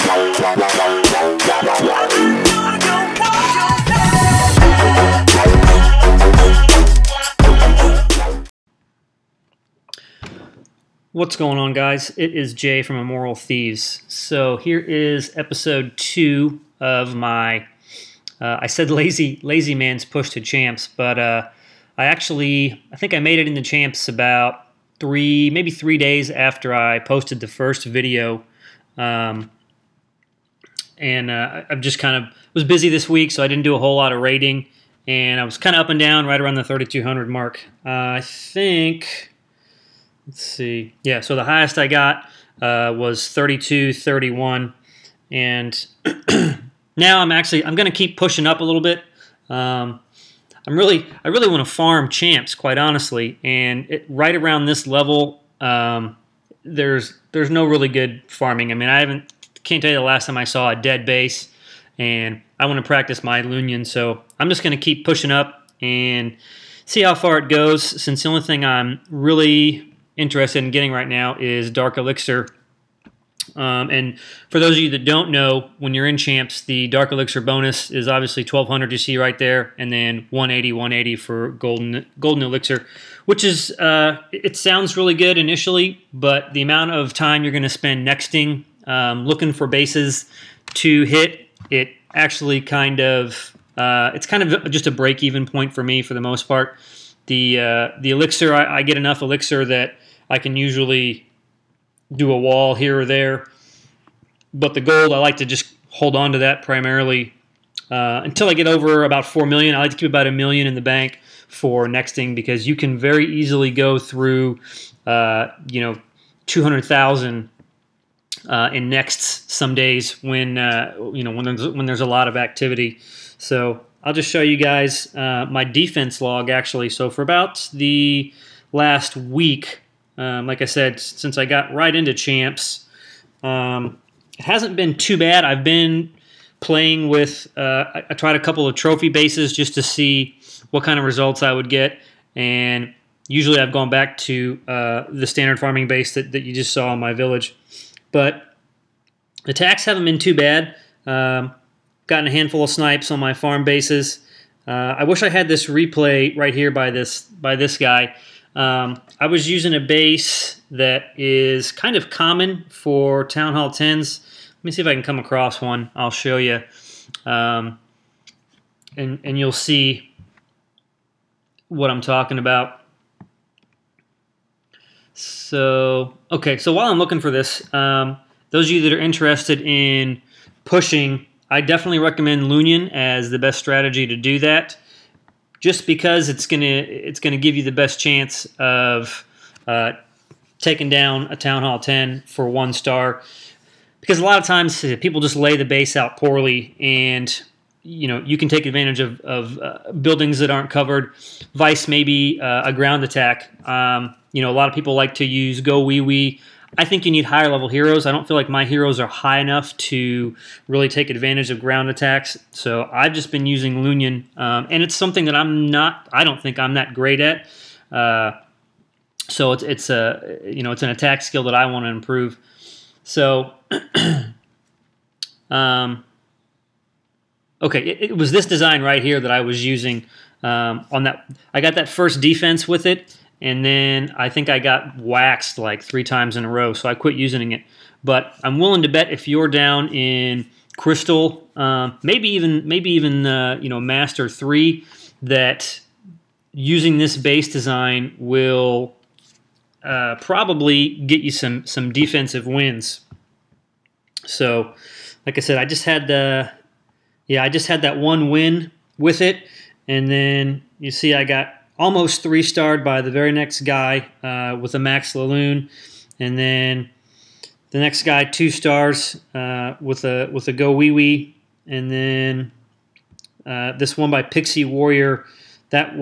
What's going on, guys? It is Jay from Immoral Thieves. So here is episode 2 of my, I said lazy man's push to champs, but I think I made it into champs about maybe 3 days after I posted the first video. I've just kind of was busy this week, so I didn't do a whole lot of rating, and I was kind of up and down right around the 3,200 mark. I think... Let's see. Yeah, so the highest I got was 32.31, and now I'm going to keep pushing up a little bit. I really want to farm champs, quite honestly, and right around this level, there's no really good farming. I mean, can't tell you the last time I saw a dead base, and I want to practice my Lunion, so I'm just going to keep pushing up and see how far it goes. Since the only thing I'm really interested in getting right now is Dark Elixir. And for those of you that don't know, when you're in champs, the Dark Elixir bonus is obviously 1,200 you see right there, and then 180 for Golden Elixir, which is, it sounds really good initially, but the amount of time you're going to spend nexting, looking for bases to hit, it actually it's kind of just a break-even point for me for the most part. The Elixir, I get enough Elixir that I can usually do a wall here or there, but the gold, I like to just hold on to that primarily until I get over about 4 million. I like to keep about 1 million in the bank for nexting, because you can very easily go through 200,000 in nexts some days when when there's a lot of activity. So I'll just show you guys my defense log, actually. So for about the last week, like I said, since I got right into champs, it hasn't been too bad. I've been playing with, I tried a couple of trophy bases just to see what kind of results I would get, and usually I've gone back to the standard farming base that you just saw in my village. But attacks haven't been too bad. Gotten a handful of snipes on my farm bases. I wish I had this replay right here by this guy. I was using a base that is kind of common for Town Hall 10s. Let me see if I can come across one. I'll show you. And you'll see what I'm talking about. So, okay, so while I'm looking for this, those of you that are interested in pushing, I definitely recommend Lunion as the best strategy to do that, just because it's gonna give you the best chance of taking down a Town Hall 10 for 1 star. Because a lot of times people just lay the base out poorly, and you can take advantage of buildings that aren't covered. Vice maybe a ground attack. A lot of people like to use Go Wee Wee. I think you need higher level heroes. I don't feel like my heroes are high enough to really take advantage of ground attacks. So I've just been using Lunion, and it's something that I don't think I'm that great at. So it's an attack skill that I want to improve. So, okay, it was this design right here that I was using on that. I got that first defense with it, and then I think I got waxed like 3 times in a row, so I quit using it. But I'm willing to bet if you're down in Crystal, maybe even Master 3, that using this base design will probably get you some defensive wins. So, like I said, I just had that 1 win with it, and then you see I got almost 3-starred by the very next guy with a Max Laloon, and then the next guy 2 stars with a Go Wee Wee, and then this one by Pixie Warrior. I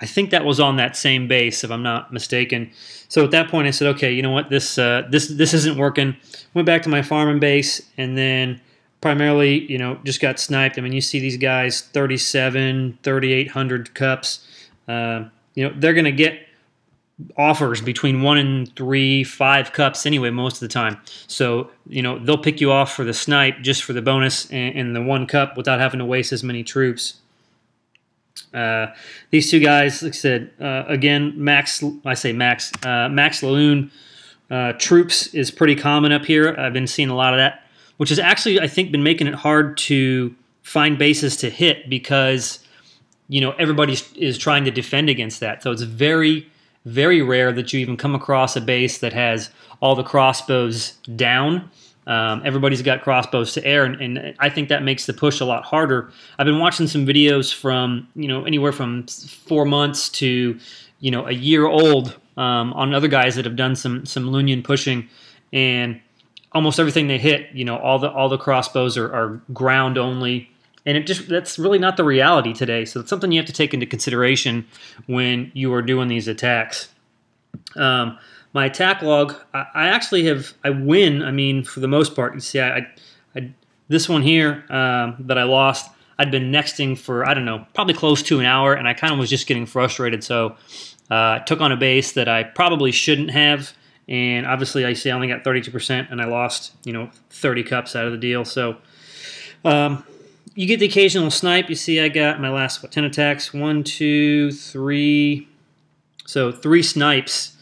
think that was on that same base, if I'm not mistaken. So at that point, I said, okay, you know what, this isn't working. Went back to my farming base, and then primarily, just got sniped. I mean, you see these guys, 37, 3,800 cups. They're going to get offers between 1 and 3, 5 cups anyway most of the time. So, you know, they'll pick you off for the snipe just for the bonus and the 1 cup without having to waste as many troops. These two guys, like I said, again, Max Laloon troops is pretty common up here. I've been seeing a lot of that, which has actually, I think, been making it hard to find bases to hit because, you know, everybody is trying to defend against that. So it's very, very rare that you even come across a base that has all the crossbows down. Everybody's got crossbows to air, and I think that makes the push a lot harder. I've been watching some videos from, you know, anywhere from 4 months to, you know, a year old on other guys that have done some Lunion pushing, and almost everything they hit, you know, all the crossbows are ground only, and that's really not the reality today. So it's something you have to take into consideration when you are doing these attacks. My attack log, I win. I mean, for the most part, you see, this one here that I lost, I'd been nexting for, I don't know, probably close to an hour, and I kind of was just getting frustrated. So I took on a base that I probably shouldn't have, and obviously I only got 32%, and I lost, you know, 30 cups out of the deal. So you get the occasional snipe. You see, I got my last 10 attacks, 1, 2, 3, so 3 snipes.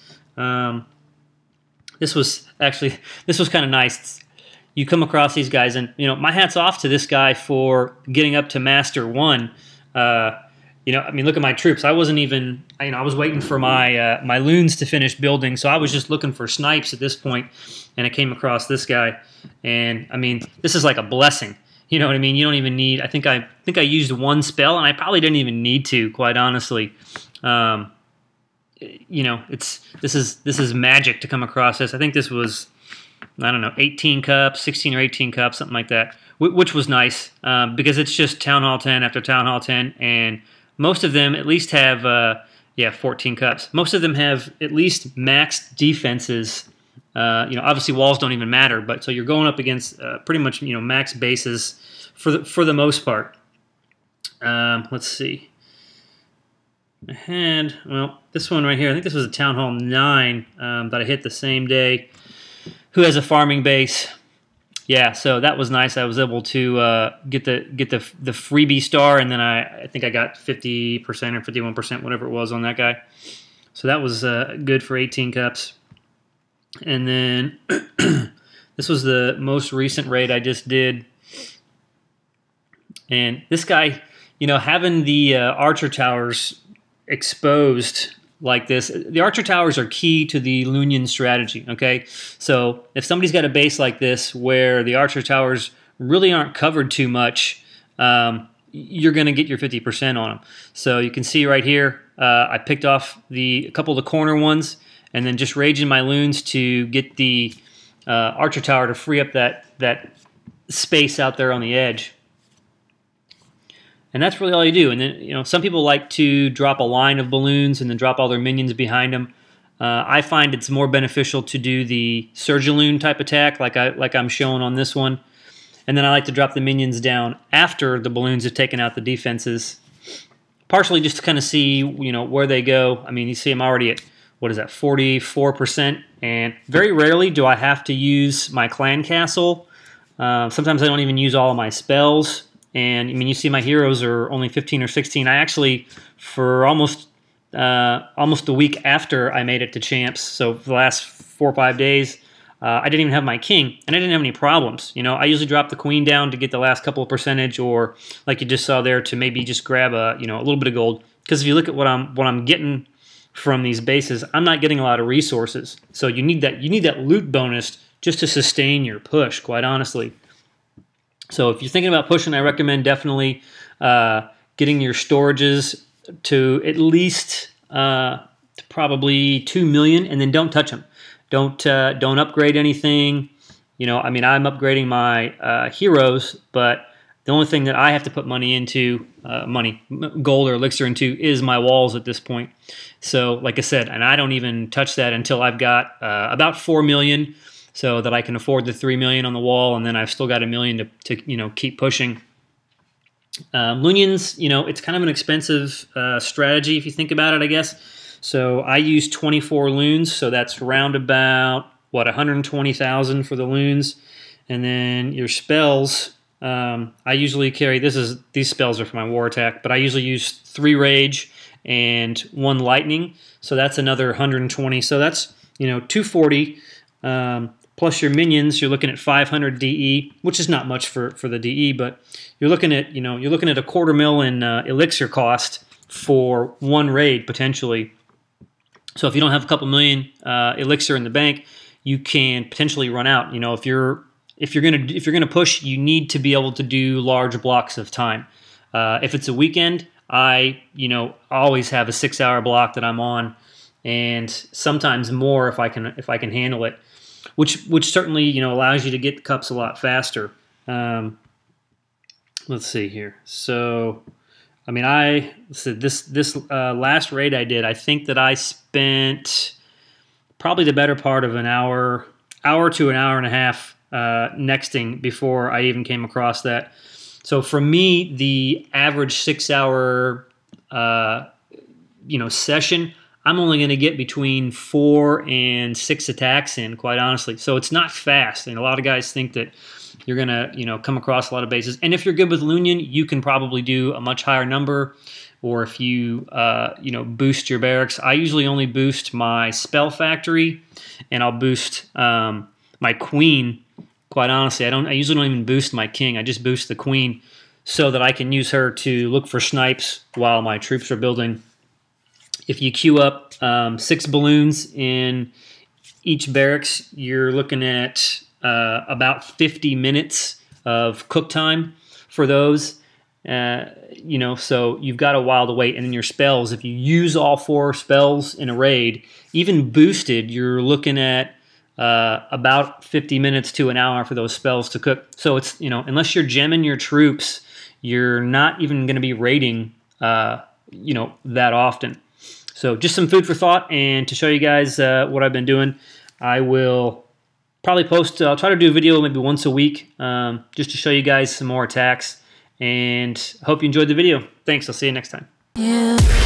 This was kind of nice. You come across these guys, and you know, my hat's off to this guy for getting up to Master 1. You know, I mean, look at my troops. I wasn't even, you know, I was waiting for my my loons to finish building, so I was just looking for snipes at this point, and I came across this guy, and I mean, this is like a blessing. You know what I mean? You don't even need. I think I used 1 spell, and I probably didn't even need to, quite honestly. You know, this is magic to come across this. I think this was, I don't know, 18 cups, 16 or 18 cups, something like that, which was nice because it's just Town Hall 10 after Town Hall 10, and most of them at least have, 14 cups. Most of them have at least max defenses. You know, obviously walls don't even matter, but so you're going up against pretty much, you know, max bases for the most part. Let's see. I had, well, this one right here, I think this was a Town Hall 9 that I hit the same day, who has a farming base. Yeah, so that was nice. I was able to get the freebie star, and then I think I got 50% or 51%, whatever it was, on that guy. So that was good for 18 cups. And then this was the most recent raid I just did. And this guy, you know, having the archer towers exposed like this, the archer towers are key to the Lunion strategy, okay? So if somebody's got a base like this where the archer towers really aren't covered too much, you're going to get your 50% on them. So you can see right here, I picked off a couple of the corner ones, and then just raging my loons to get the archer tower to free up that space out there on the edge. And that's really all you do. And then, you know, some people like to drop a line of balloons and then drop all their minions behind them. I find it's more beneficial to do the Surgaloon type attack like I'm showing on this one. And then I like to drop the minions down after the balloons have taken out the defenses. Partially just to kind of see, you know, where they go. I mean, you see I'm already at, what is that, 44%. And very rarely do I have to use my clan castle. Sometimes I don't even use all of my spells. And I mean, you see my heroes are only 15 or 16. I actually, for almost a week after I made it to champs, so for the last 4 or 5 days, I didn't even have my king, and I didn't have any problems. You know, I usually drop the queen down to get the last couple of percentage, or like you just saw there, to maybe just grab a little bit of gold. Because if you look at what I'm getting from these bases, I'm not getting a lot of resources. So you need that loot bonus just to sustain your push, quite honestly. So if you're thinking about pushing, I recommend definitely getting your storages to at least probably 2 million, and then don't touch them. Don't upgrade anything. You know, I mean, I'm upgrading my heroes, but the only thing that I have to put money into, gold or elixir into, is my walls at this point. So, like I said, and I don't even touch that until I've got about 4 million. So that I can afford the 3 million on the wall, and then I've still got 1 million to keep pushing. Lunions, it's kind of an expensive strategy if you think about it, I guess. So I use 24 loons, so that's round about, what, 120,000 for the loons. And then your spells, I usually carry, these spells are for my war attack, but I usually use 3 rage and 1 lightning, so that's another 120. So that's, 240. Plus your minions, you're looking at 500 DE, which is not much for the DE, but you're looking at, a quarter mil in elixir cost for 1 raid potentially. So if you don't have a couple million elixir in the bank, you can potentially run out. If you're gonna push, you need to be able to do large blocks of time. If it's a weekend, I always have a 6-hour block that I'm on, and sometimes more if I can handle it, which certainly allows you to get cups a lot faster. Let's see here. So, I mean, this last raid I did, I think that I spent probably the better part of an hour to an hour and a half nexting before I even came across that. So for me, the average 6-hour session, I'm only going to get between 4 and 6 attacks in, quite honestly. So it's not fast, and a lot of guys think that you're going to come across a lot of bases. And if you're good with Lunion, you can probably do a much higher number. Or if you boost your barracks, I usually only boost my spell factory, and I'll boost my queen. Quite honestly, I usually don't even boost my king. I just boost the queen so that I can use her to look for snipes while my troops are building. If you queue up 6 balloons in each barracks, you're looking at about 50 minutes of cook time for those. So you've got a while to wait. And then your spells, if you use all 4 spells in a raid, even boosted, you're looking at about 50 minutes to an hour for those spells to cook. So it's, unless you're gemming your troops, you're not even going to be raiding, that often. So just some food for thought, and to show you guys what I've been doing, I will probably post, I'll try to do a video maybe once a week, just to show you guys some more attacks, and hope you enjoyed the video. Thanks, I'll see you next time. Yeah.